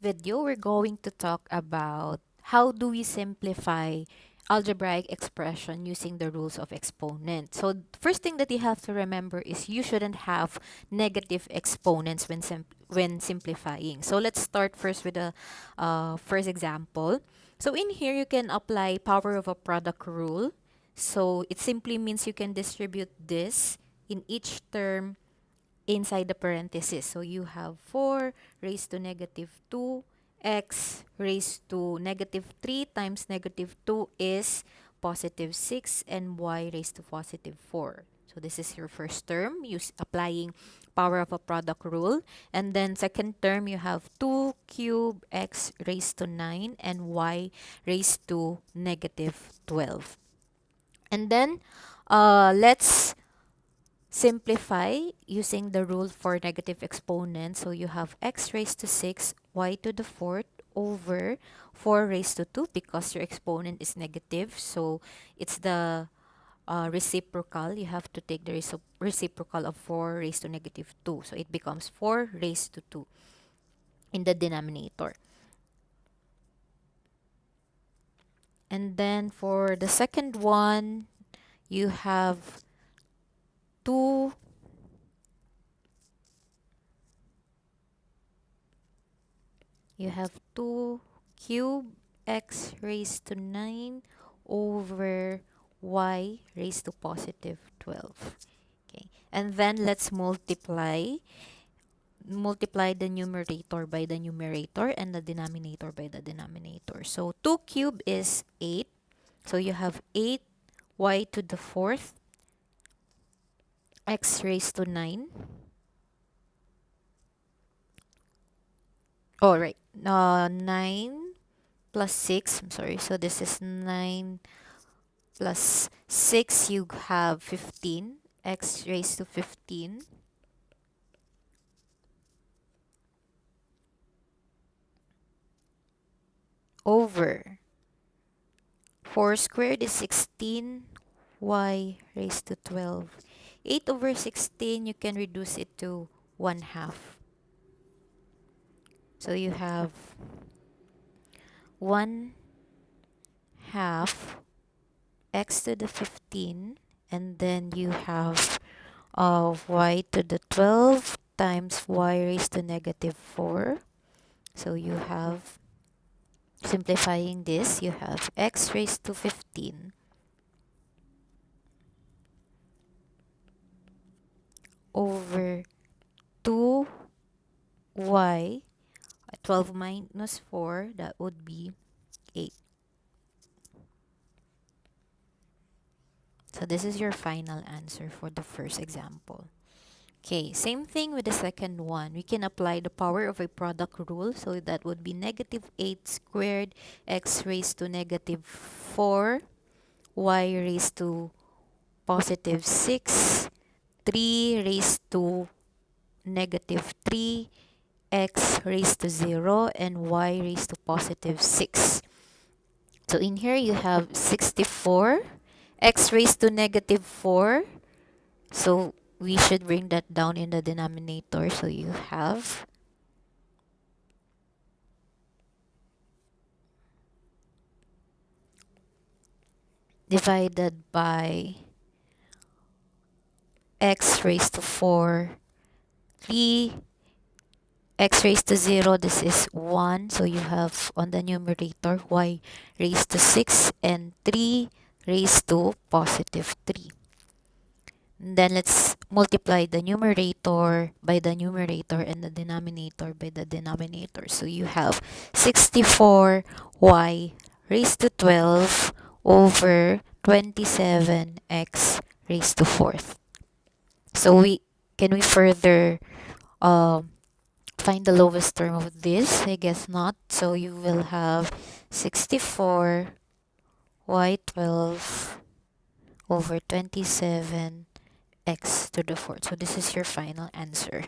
Video, we're going to talk about how do we simplify algebraic expression using the rules of exponent. So first thing that you have to remember is you shouldn't have negative exponents when simplifying. So let's start first with the first example. So in here, you can apply power of a product rule. So it simply means you can distribute this in each term inside the parenthesis. So you have 4 raised to negative 2, x raised to negative 3 times negative 2 is positive 6, and y raised to positive 4. So this is your first term, applying power of a product rule. And then second term, you have 2 cube x raised to 9 and y raised to negative 12. And then let's simplify using the rule for negative exponents. So you have x raised to 6, y to the fourth over 4 raised to 2 because your exponent is negative. So it's the reciprocal. You have to take the reciprocal of 4 raised to negative 2. So it becomes 4 raised to 2 in the denominator. And then for the second one, you have 2 cube x raised to 9 over y raised to positive 12. Okay, and then let's multiply the numerator by the numerator and the denominator by the denominator. So 2 cube is 8. So you have 8 y to the fourth x raised to 9. Oh, right. 9 plus 6. I'm sorry. So this is 9 plus 6, you have 15, x raised to 15 over 4 squared is 16, y raised to 12. 8 over 16, you can reduce it to 1/2. So you have 1/2 x to the 15, and then you have y to the 12 times y raised to negative 4. So you have, simplifying this, you have x raised to 15 over 2y, 12 minus 4, that would be 8. So this is your final answer for the first example. Okay, same thing with the second one. We can apply the power of a product rule. So that would be negative 8 squared x raised to negative 4, y raised to positive 6, 3 raised to negative 3, x raised to 0, and y raised to positive 6. So in here you have 64, x raised to negative 4. So we should bring that down in the denominator. So you have divided by x raised to 4, 3, x raised to 0, this is 1. So you have on the numerator y raised to 6 and 3 raised to positive 3. And then let's multiply the numerator by the numerator and the denominator by the denominator. So you have 64y raised to 12 over 27x raised to 4th. So we further find the lowest term of this? I guess not. So you will have 64 y12 over 27 x to the fourth. So this is your final answer.